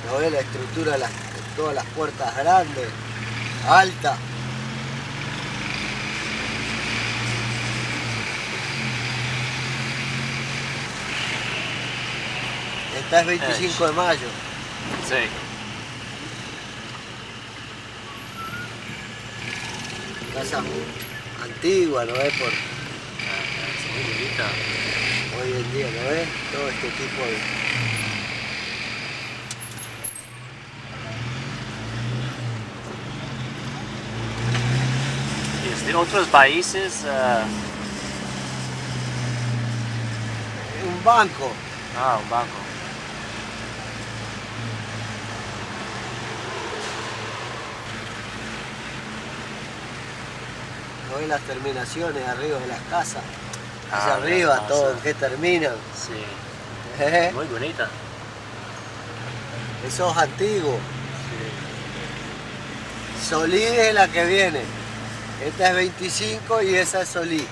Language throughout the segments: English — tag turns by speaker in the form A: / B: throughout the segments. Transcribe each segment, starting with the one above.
A: ¿No ves la estructura de todas las puertas grandes, altas? Esta es 25 de mayo.
B: Sí.
A: Casa antigua, ¿no ves?
B: Es muy bonita.
A: Hoy en día, ¿no ves? Todo este tipo de...
B: De otros países.
A: Un banco.
B: Un banco.
A: ¿No ves las terminaciones arriba de las casas? Hacia
B: Ah,
A: arriba,
B: hermosa.
A: todo, ¿en qué terminan?
B: Sí.
A: ¿Eh?
B: Muy bonita.
A: Eso es antiguo.
B: Sí.
A: Solí es la que viene. Esta es 25 y esa es Solí.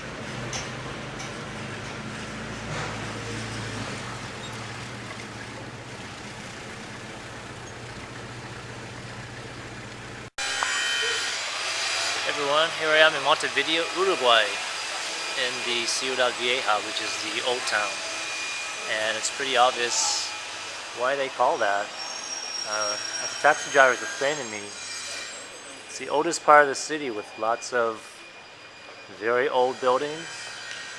B: Everyone, here I am in Montevideo, Uruguay, in the Ciudad Vieja, which is the old town. And it's pretty obvious why they call that. As the taxi driver was explaining to me, it's the oldest part of the city with lots of very old buildings,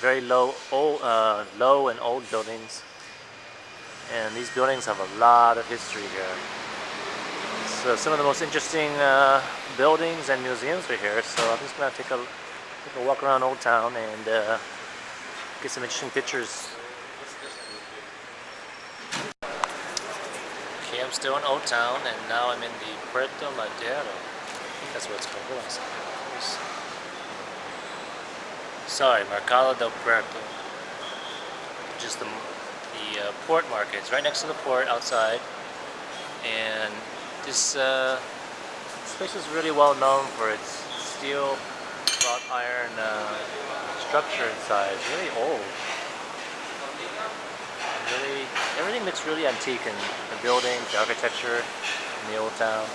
B: very low and old buildings. And these buildings have a lot of history here. So some of the most interesting buildings and museums are here. So I'm just gonna take a walk around Old Town and get some interesting pictures. Okay, I'm still in Old Town and now I'm in the Puerto Madero. I think that's what it's called. Hold on a second. Sorry, Mercado del Puerto. Just the port market. It's right next to the port outside. And this place is really well known for its steel wrought iron structure inside. It's really old. Really, everything looks really antique in the buildings, the architecture in the old town.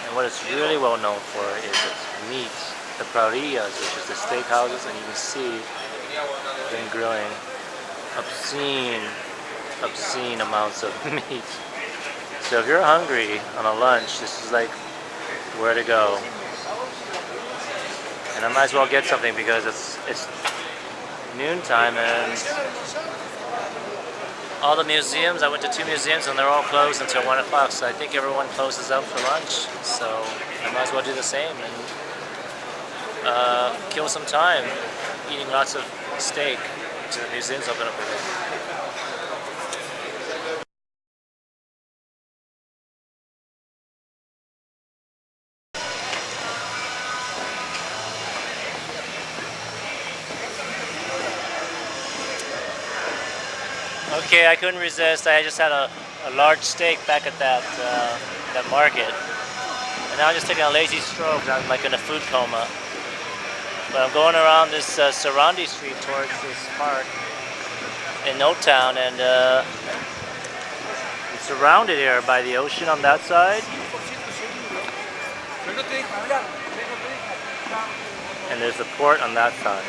B: And what it's really well known for is its meat, the parrillas, which is the steak houses, and you can see them grilling obscene amounts of meat. So if you're hungry on a lunch, this is like where to go. And I might as well get something because it's noontime and all the museums, I went to 2 museums and they're all closed until 1 o'clock, so I think everyone closes up for lunch. So I might as well do the same and kill some time eating lots of steak until the museums open up again. Okay, I couldn't resist. I just had a large steak back at that market. And now I'm just taking a lazy stroll because I'm like in a food coma. But I'm going around this Sarandi Street towards this park in Old Town, and it's surrounded here by the ocean on that side. And there's the port on that side.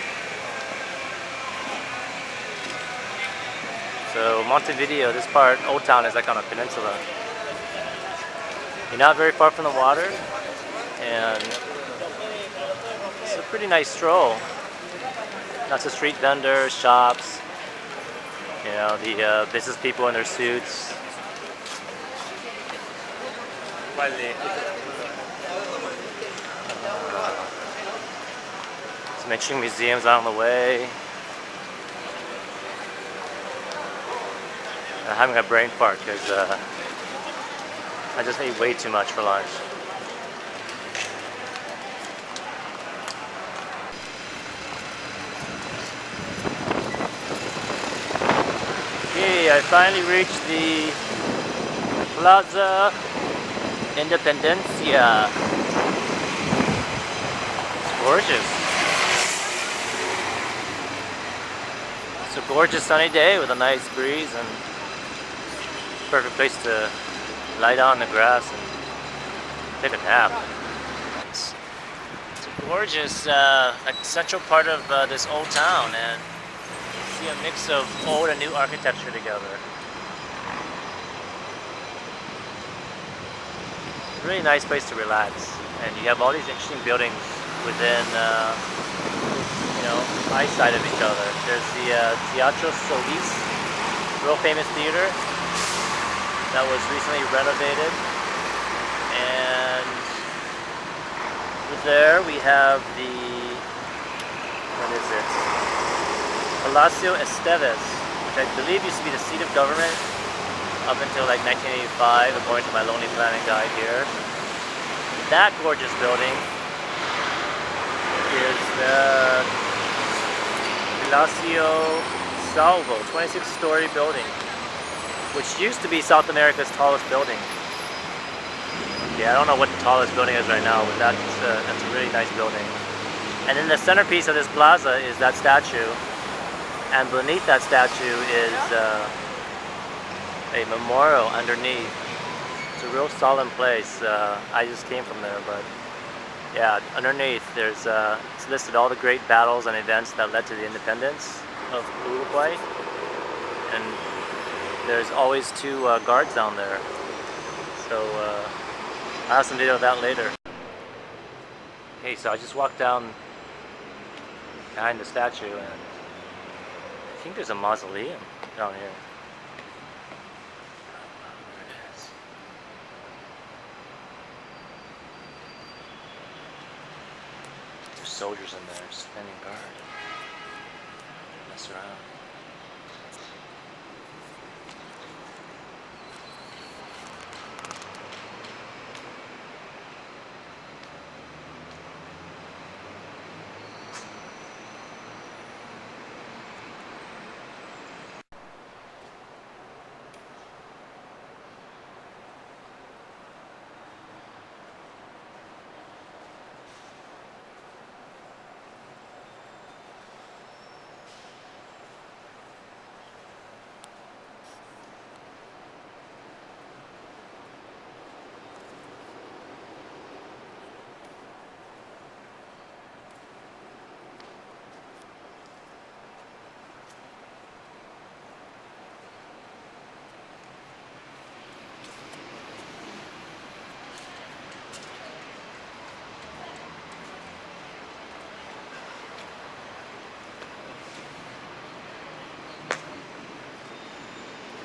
B: So Montevideo, this part, Old Town, is like on a peninsula. You're not very far from the water, and it's a pretty nice stroll. Lots of street vendors, shops, you know, the business people in their suits. Some interesting museums out on the way. I'm having a brain fart because I just ate way too much for lunch. Okay, I finally reached the Plaza Independencia. It's gorgeous. It's a gorgeous sunny day with a nice breeze and perfect place to lie down on the grass and take a nap. It's a gorgeous, like central part of this old town, and you see a mix of old and new architecture together. Really nice place to relax, and you have all these interesting buildings within, eyesight of each other. There's the Teatro Solis, real famous theater that was recently renovated, and there we have the, what is it? Palacio Esteves, which I believe used to be the seat of government up until like 1985, according to my Lonely Planet guide here. That gorgeous building is the Palacio Salvo, 26-story building, which used to be South America's tallest building. Yeah, I don't know what the tallest building is right now, but that's a really nice building. And then the centerpiece of this plaza is that statue, and beneath that statue is a memorial underneath. It's a real solemn place. I just came from there, but yeah, underneath there's it's listed all the great battles and events that led to the independence of Uruguay, and there's always two guards down there. So I'll have some video of that later. Okay, so I just walked down behind the statue, and I think there's a mausoleum down here. Soldiers in there standing guard. Mess around.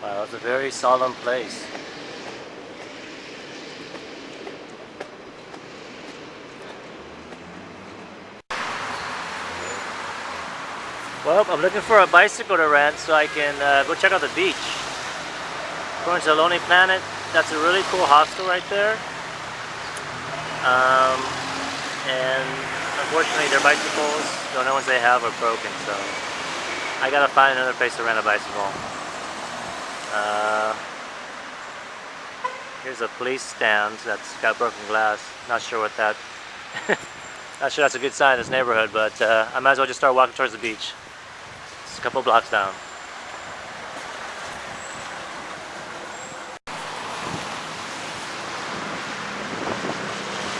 B: Wow, it's a very solemn place. Well, I'm looking for a bicycle to rent so I can go check out the beach. According to Lonely Planet, that's a really cool hostel right there. And unfortunately their bicycles, the only ones they have, are broken, so I gotta find another place to rent a bicycle. Here's a police stand that's got broken glass. Not sure what that. Not sure that's a good sign in this neighborhood, but I might as well just start walking towards the beach. It's a couple blocks down.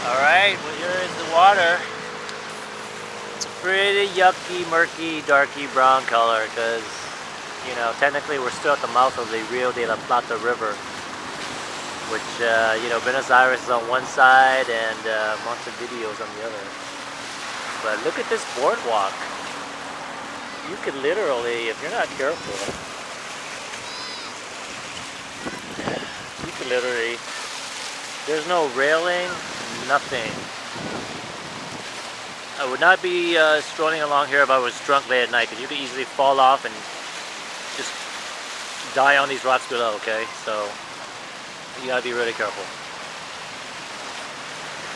B: Alright, well here is the water. It's a pretty yucky, murky, darky brown color because, you know, technically we're still at the mouth of the Rio de la Plata River, which, Buenos Aires is on one side and Montevideo is on the other. But look at this boardwalk. You could literally, if you're not careful, you could literally, there's no railing, nothing. I would not be strolling along here if I was drunk late at night, because you could easily fall off and just die on these rocks below, okay? So you gotta be really careful.